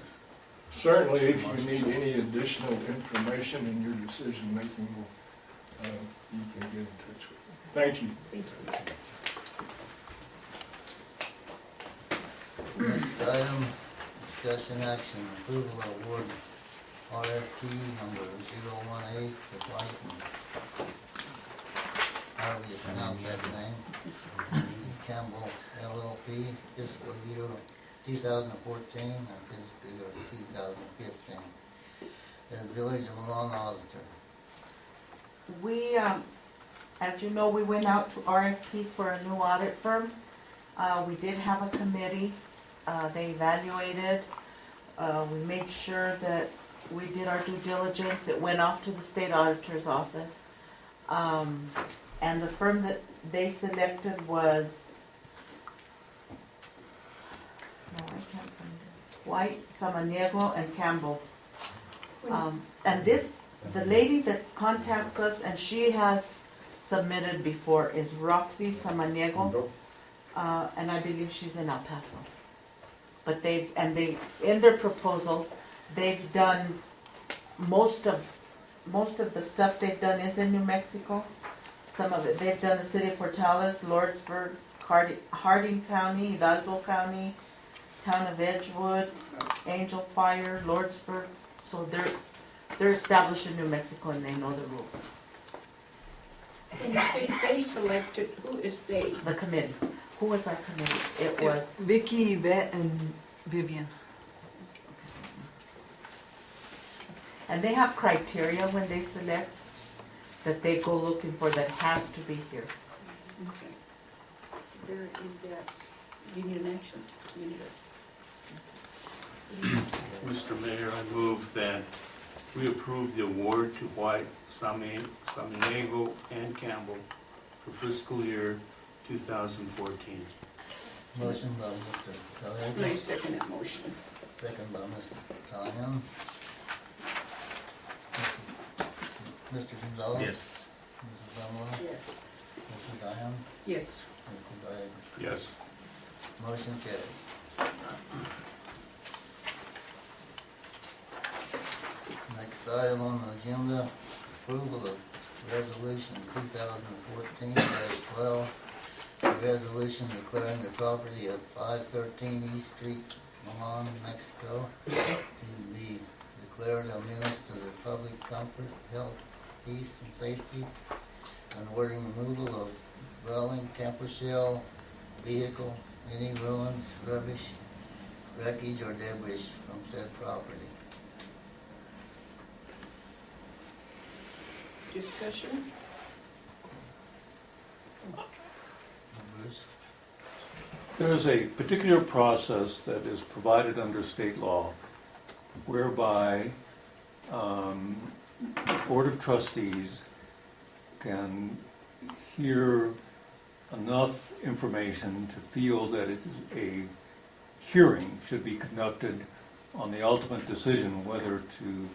Certainly, if you need any additional information in your decision-making, you can get in touch with me. Thank you. Thank you. Next item, discussion action, approval of award RFP number 018 to White and however you pronounce that name, Campbell LLP, fiscal year 2014 and fiscal year 2015. The Village of Milan Auditor. We, as you know, we went out to RFP for a new audit firm. We did have a committee. They evaluated. We made sure that we did our due diligence. It went off to the state auditor's office. And the firm that they selected was, no, I can't find it. White, Samaniego, and Campbell. And this, the lady that contacts us, and she has submitted before, is Roxy Samaniego. And I believe she's in El Paso. But in their proposal, they've done, most of the stuff they've done is in New Mexico. Some of it, they've done the city of Portales, Lordsburg, Harding County, Hidalgo County, town of Edgewood, Angel Fire, Lordsburg. So they're established in New Mexico and they know the rules. When you say they selected, who is they? The committee. Who was our committee? It was Vicky, Yvette, and Vivian. and they have criteria when they select that they go looking for that has to be here. Okay. Very in-depth. You need an action? You need a... Mr. Mayor, I move that we approve the award to White, Samaniego, and Campbell for fiscal year 2014. Motion by Mr. I Calhoun, second that motion. second by Mr. Calhoun. Mr. Gonzalez? Yes. Mrs. Benoit? Yes. Mrs. Diane? Yes. Mr. Gallagher? Yes. Motion carried. Next item on the agenda, approval of resolution 2014-12, a resolution declaring the property of 513 East Street, Milan, Mexico, to be declared a menace to the public comfort, health, peace, and safety, and ordering removal of dwelling, camper shell, vehicle, any ruins, rubbish, wreckage, or debris from said property. Discussion? Bruce? There is a particular process that is provided under state law whereby the Board of Trustees can hear enough information to feel that a hearing should be conducted on the ultimate decision whether to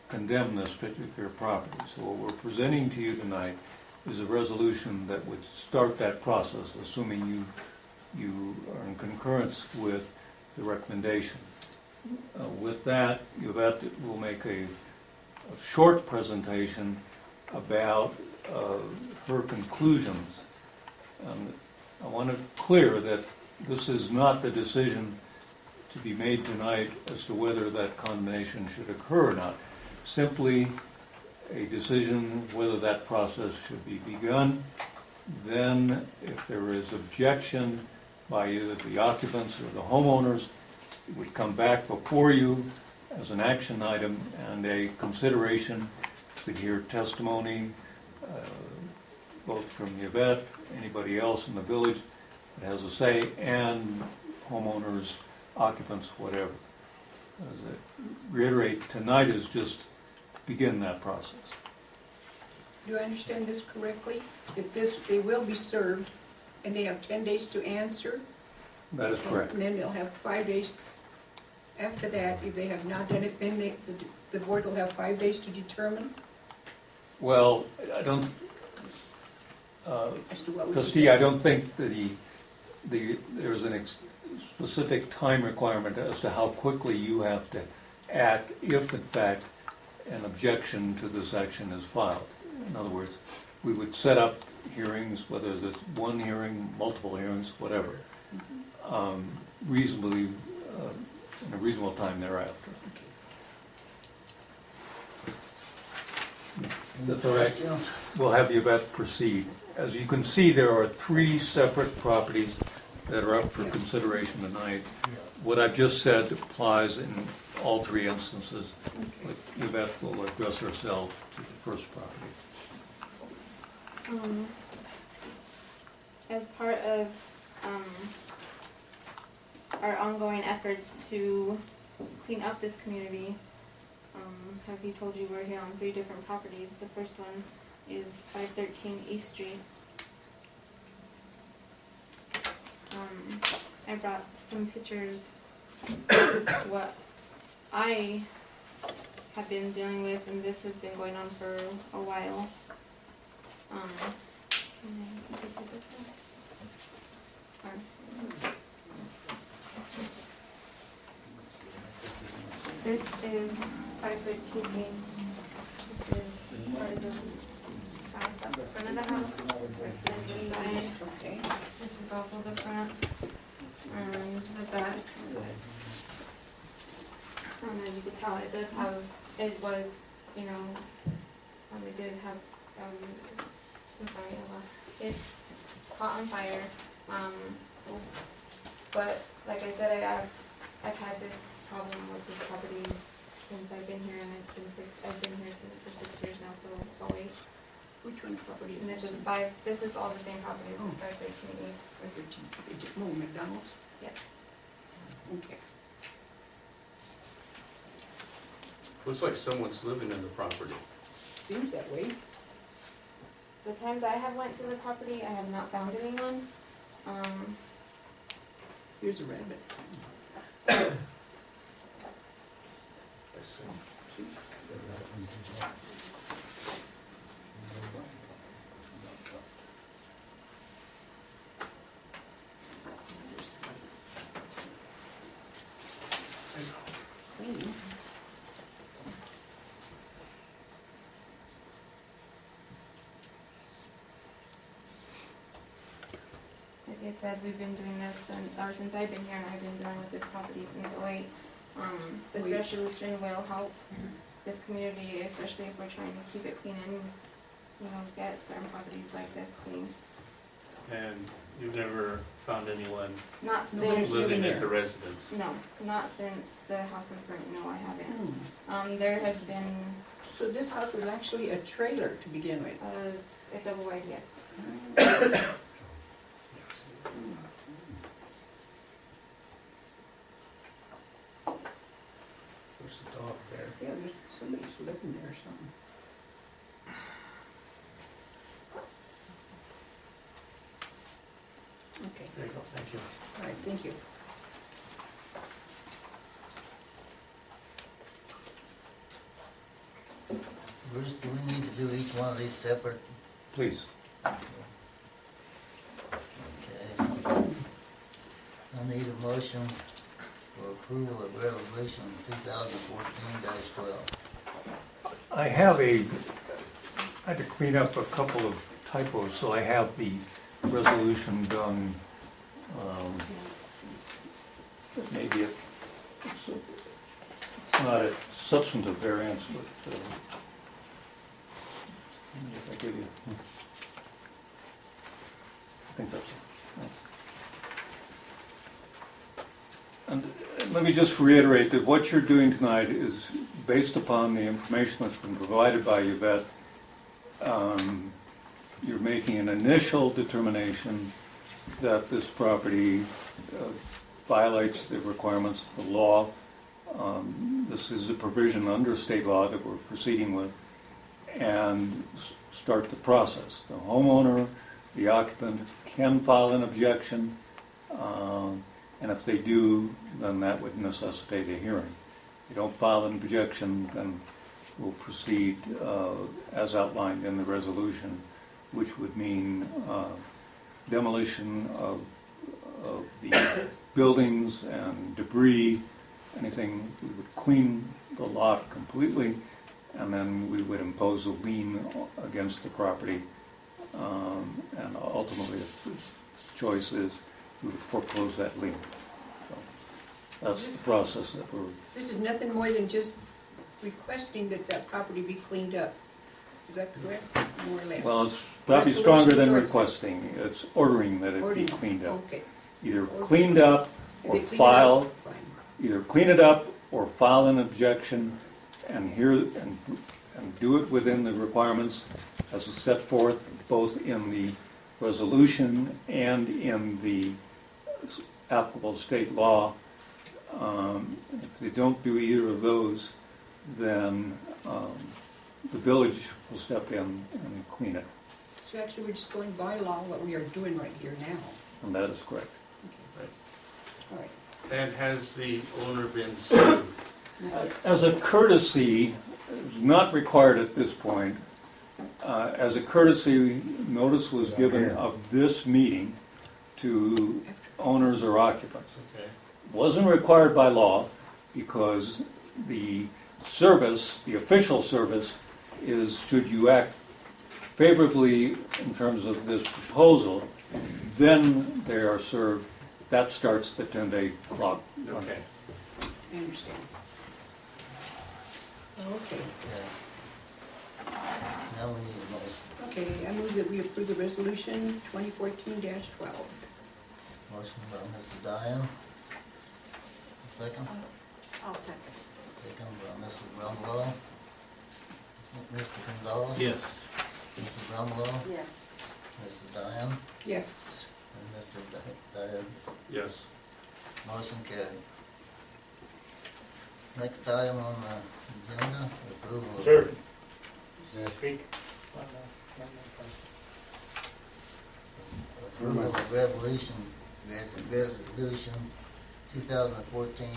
condemn this particular property. So what we're presenting to you tonight is a resolution that would start that process, assuming you are in concurrence with the recommendation. With that, Yvette will make a short presentation about her conclusions. I want to clear that this is not the decision to be made tonight as to whether that condemnation should occur or not. Simply a decision whether that process should be begun. Then, if there is objection by either the occupants or the homeowners, it would come back before you as an action item and a consideration. You could hear testimony, both from Yvette, anybody else in the village that has a say, and homeowners, occupants, whatever. As I reiterate, tonight is just begin that process. Do I understand this correctly? That they will be served and they have 10 days to answer? That is correct. And then they'll have 5 days after that. If they have not done it, then the board will have 5 days to determine Well, I don't, as to what we Trustee, I don't think that there's a specific time requirement as to how quickly you have to act if in fact an objection to this action is filed. In other words, we would set up hearings, whether there's one hearing, multiple hearings, whatever, reasonably, in a reasonable time thereafter. Any questions? We'll have the event proceed. As you can see, there are 3 separate properties that are up for consideration tonight. What I've just said applies in all 3 instances. Yvette will address herself to the first property. As part of our ongoing efforts to clean up this community, as he told you, we're here on 3 different properties. The first one is 513 East Street. I brought some pictures of what I have been dealing with, and this has been going on for a while. This is 513 East. This is part of the house, that's the front of the house. This is the side. This is also the front and the back. As you can tell, it does have, it was, you know, it did have, I'm sorry, it caught on fire. But like I said, I've had this problem with this property since I've been here, and it's been I've been here for 6 years now, so I'll wait. Which one property And is this is 5, this is all the same property, this is 513 East. 513, oh, McDonald's? Yeah. Okay. Looks like someone's living in the property. Seems that way. The times I have went to the property, I have not found anyone. Here's a rabbit. I see. Like I said, we've been doing this, since I've been here, and I've been dealing with this property since '08. This resolution will help this community, especially if we're trying to keep it clean and, you know, get certain properties like this clean. And you've never found anyone Not Nobody's since, living at the residence? no, not since the house is burnt, no, I haven't. There has been, So this house was actually a trailer to begin with? a double wide, yes. There's a dog there. Yeah, there's somebody's living there or something. Okay, There you go, thank you. all right, thank you. Bruce, do we need to do each one of these separate? Please. Okay. I need a motion for approval of resolution 2014-12. I had to clean up a couple of typos, so I have the resolution done. Maybe it's not a substantive variance, but if I give you, I think that's it. And let me just reiterate that what you're doing tonight is based upon the information that's been provided by Yvette. You're making an initial determination that this property violates the requirements of the law. This is a provision under state law that we're proceeding with, and start the process. The homeowner, the occupant can file an objection, and if they do, then that would necessitate a hearing. If you don't file an objection, then we'll proceed as outlined in the resolution, which would mean demolition of the buildings and debris, anything we would clean the lot completely, and then we would impose a lien against the property. And ultimately, if the choice is, we would foreclose that lien. So that's the process that we're, This is nothing more than just requesting that that property be cleaned up. Is that correct? More or less? well, it's probably Resolution stronger than towards- requesting. It's ordering that it be Ordering. cleaned up. Okay. Either cleaned up If or they clean it up, file, fine. either clean it up or file an objection and do it within the requirements as set forth both in the resolution and in the applicable state law. If they don't do either of those, then the village will step in and clean it, So actually, we're just going by law, what we are doing right here now. and that is correct. All right. And has the owner been sued? As a courtesy, it's not required at this point, as a courtesy, notice was given of this meeting to owners or occupants. Okay. Wasn't required by law because the service, the official service, is should you act favorably in terms of this proposal, then they are served. That starts the 10-day clock. Okay. I understand. Okay. Yeah. Now we need a motion. Okay, I move that we approve the resolution 2014-12. Motion by Mrs. Diane. Second? I'll second. Second by Mrs. Brumlow. Mr. Gonzalez? Yes. Mrs. Brumlow? Yes. Mrs. Diane? Yes. And Mr. Dyer? Yes. Motion carried. Next item on the agenda, approval of... Sir. May I speak? Approval of resolution 2014-13.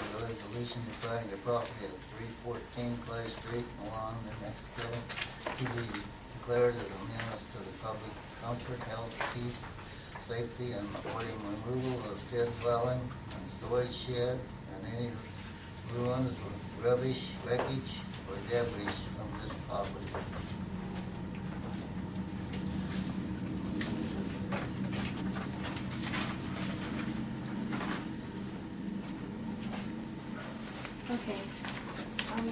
A resolution declaring the property at 314 Clay Street, Milan, New Mexico, to be declared as a menace to the public comfort, health, peace, safety, and ordering removal of said dwelling and storage shed and any ruins, rubbish, wreckage, or debris from this property. Okay.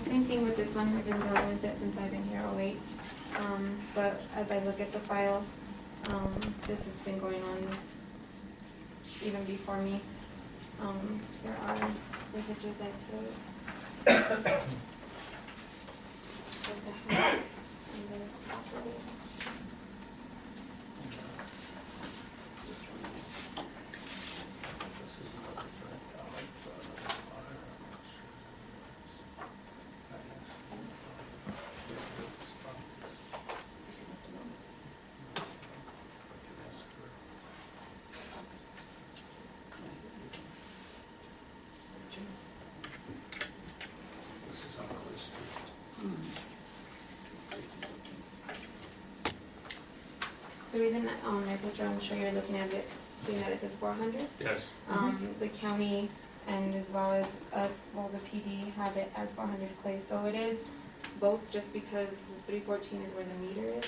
Same thing with this one, I've been dealing with it since I've been here 08. But as I look at the file, this has been going on even before me. There are signatures I took. Of the house and the property. This is on the list. The reason that on my picture, I'm sure you're looking at it, seeing that it says 400. Yes. The county and as well as us, well, the PD have it as 400 Clay. So it is both, just because 314 is where the meter is.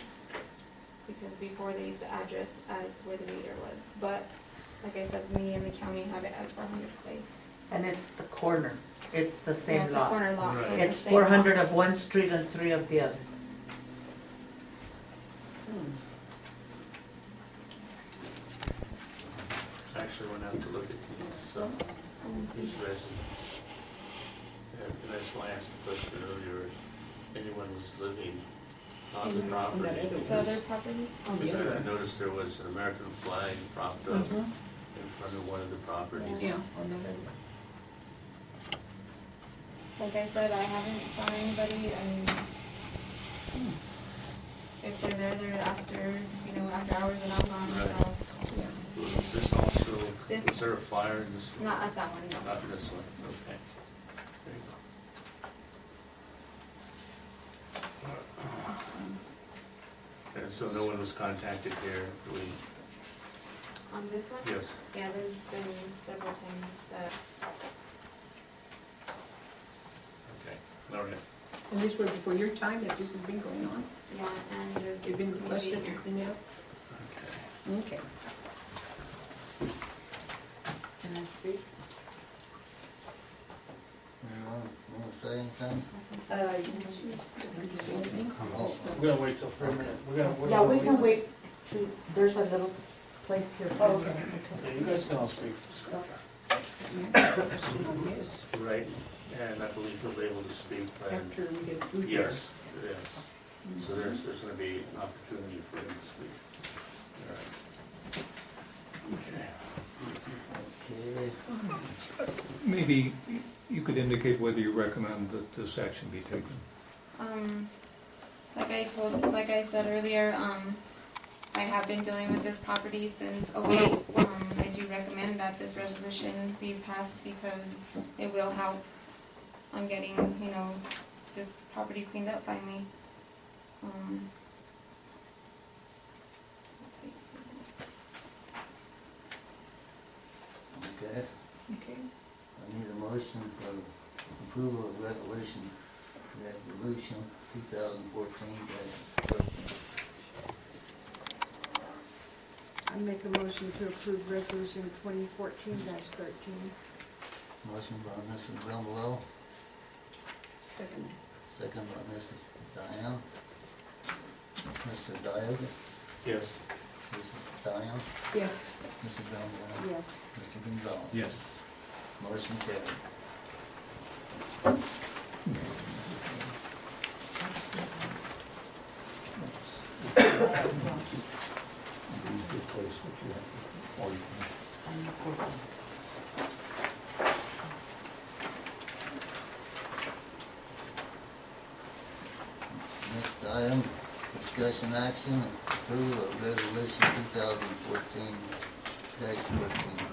Because before they used to address as where the meter was. But like I said, me and the county have it as 400 Clay. And it's the corner, it's the Yeah, same it's a lot. corner lot, so Right. it's It's the same lot. 400 of one street and 3 of the other. Actually went out to look at these residents. And that's why I asked the question earlier, if anyone was living on the property. The other property? Because I noticed there was an American flag propped up Mhm. in front of one of the properties. Yeah, on that other. Like I said, I haven't found anybody, I mean, if they're there, they're after, after hours and I'm gone, so, Was this also, This- was there a fire in this? not at that one, no. Not in this one, okay. There you go. And so no one was contacted here, On this one? yes. Yeah, there's been several times that All right. And this was before your time that this has been going on? Yeah, and it's. You've been requested to clean it up? Okay. Can I speak? You wanna say anything? Did you say anything? Oh, We're gonna wait till 3 minutes. Yeah, we can wait to, there's a little place here. Oh, okay. Yeah, you guys can all speak. Yes, Right, and I believe he'll be able to speak by. after we get food here. Yes, yes. So there's gonna be an opportunity for him to speak. All right. Okay. okay. Maybe you could indicate whether you recommend that this action be taken. Like I said earlier, I have been dealing with this property since '08. I do recommend that this resolution be passed because it will help on getting, this property cleaned up finally. Okay, Okay. I need a motion for approval of resolution 2014-13. I make a motion to approve resolution 2014-13. Motion by Mrs. Rumbelow, Second. second by Mrs. Diane. Mr. Dias, Yes. Mrs. Diane, Yes. Mrs. Rumbelow, Yes. Mr. Gonzalez. Yes. Motion carried. Next item, discussion action, approval of resolution 2014-14.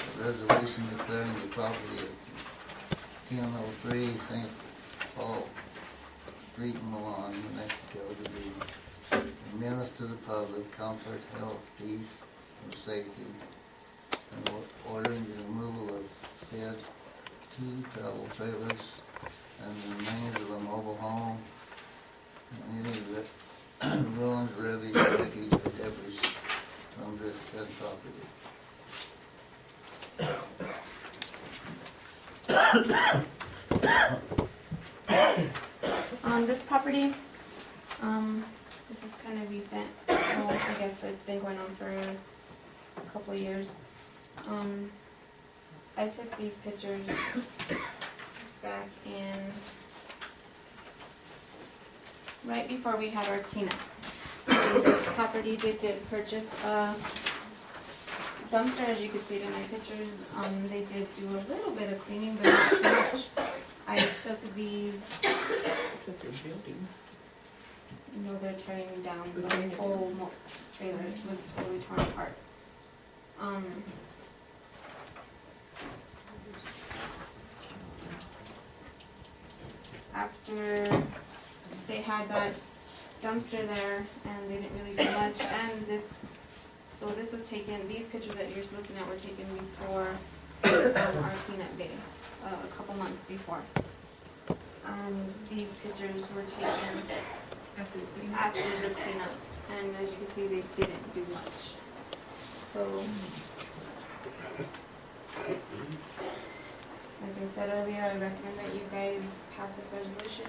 A resolution declaring the property of 1003 St. Paul Street in Milan, New Mexico to be a menace to the public, comfort, health, peace, or safety, and ordering the removal of said 2 travel trailers and the remains of a mobile home and any ruins, rubbish, wreckage, or debris from this said property. This property, this is kind of recent. Well, I guess it's been going on for a couple of years. I took these pictures back in, right before we had our cleanup. And this property, they did purchase a dumpster, as you could see it in my pictures. They did do a little bit of cleaning, but not too much. I took these, That's what they're building. they're tearing down the whole trailer. It was totally torn apart. After they had that dumpster there and they didn't really do much, and so this was taken, these pictures that you're looking at were taken before our cleanup day, a couple months before. And these pictures were taken after the cleanup, and as you can see, they didn't do much. So, like I said earlier, I recommend that you guys pass this resolution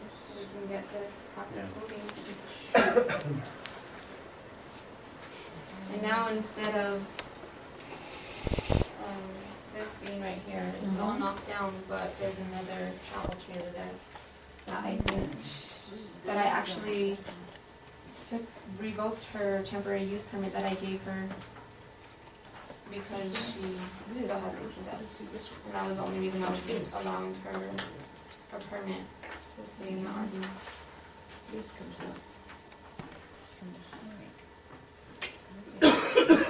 so we can get this process moving. And now instead of this being right here, it's all knocked down, but there's another travel trailer there that I actually revoked her temporary use permit that I gave her because she still hasn't cleaned up. And that was the only reason I was allowing her a permit to stay in the RV. This comes up from the side.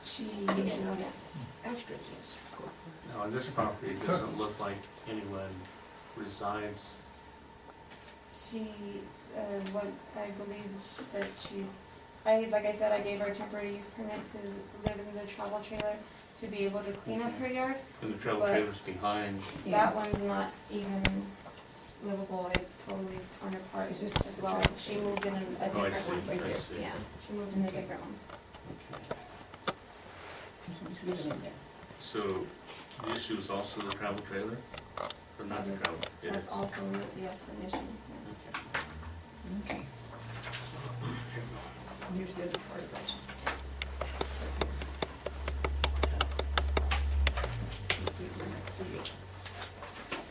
She is, yes. After this. Now, on this property, it doesn't look like anyone resides. She, what I believe that like I said, I gave her a temporary use permit to live in the travel trailer to to be able to clean up her yard. And the travel But- trailer's behind. That one's not even livable, it's totally torn apart Is this as the well. travel She moved in a Oh, I different see, one. right I there. see. Yeah, she moved in a different one. He's living in there. So the issue is also the travel trailer? Or not the travel? It That's is. also, yes, an issue. Yes. Okay. Here's the other part of it.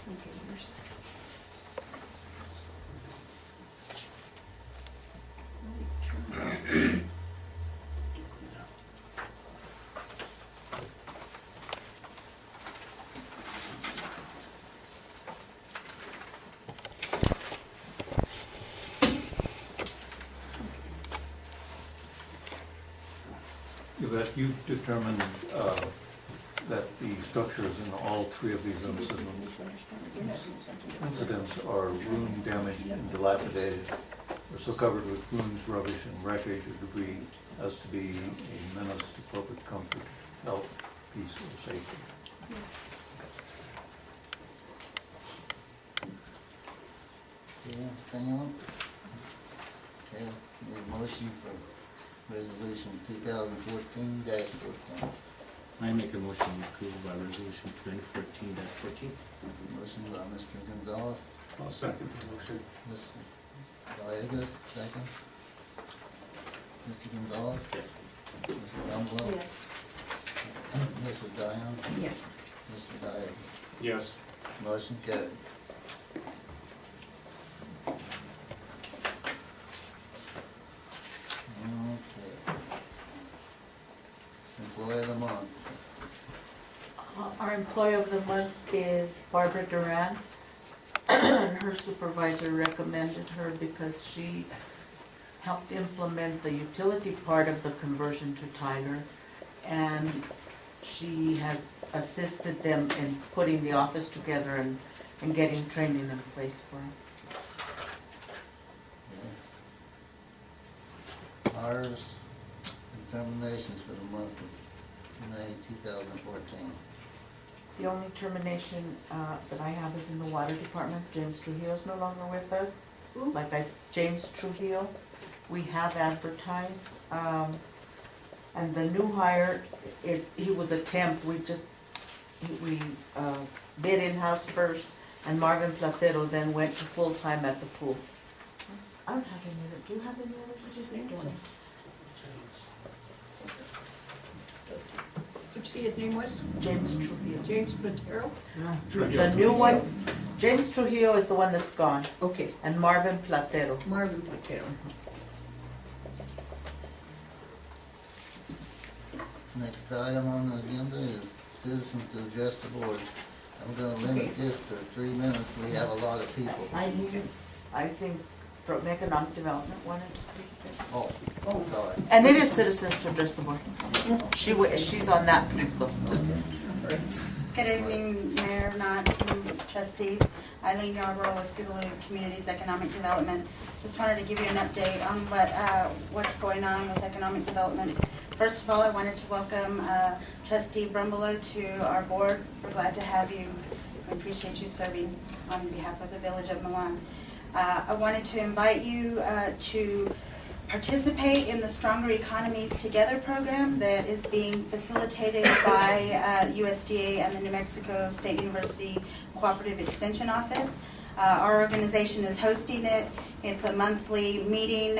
Okay, here's. Yvette, you determined that the structures in all three of these incidents are ruined, damaged, and dilapidated, or so covered with fumes, rubbish, and wreckage or debris as to be a menace to public comfort, health, peace, or safety. Yes. Yeah, anything else? Okay, need a motion for resolution 2014-14. I make a motion to approve by resolution 2014-14. Motion by Mr. Gonzalez, I'll second the motion. Mr. Villegas, second. Mr. Gonzalez, Yes. Mr. Dumbledore, Yes. Mrs. Diane, Yes. Mr. Dyer. Yes. Motion carried. Okay. Employee of the month. Our employee of the month is Barbara Duran. Her supervisor recommended her because she helped implement the utility part of the conversion to Tyler, and she has assisted them in putting the office together and getting training in place for them. Ours, determinations for the month of May 2014. The only termination that I have is in the water department. James Trujillo's no longer with us. James Trujillo, we have advertised. And the new hire, he was a temp. We bid in-house first, and Marvin Platero then went to full-time at the pool. I don't have any other, do you have any others? I just need one. Did you see his name was? James Trujillo. James Platero? The new one, James Trujillo is the one that's gone, Okay, and Marvin Platero. Marvin Platero. Next item on the agenda is citizens to address the board. I'm gonna limit this to 3 minutes. We have a lot of people. I think from economic development wanted to speak. Oh, sorry. And it is citizens to address the board. She's on that piece though. Good evening, Mayor, Knox, and trustees. Eileen Yarborough with Civil Communities Economic Development. Just wanted to give you an update on what's going on with economic development. First of all, I wanted to welcome Trustee Brumbelow to our board. We're glad to have you. We appreciate you serving on behalf of the Village of Milan. I wanted to invite you to participate in the Stronger Economies Together program that is being facilitated by USDA and the New Mexico State University Cooperative Extension Office. Our organization is hosting it. It's a monthly meeting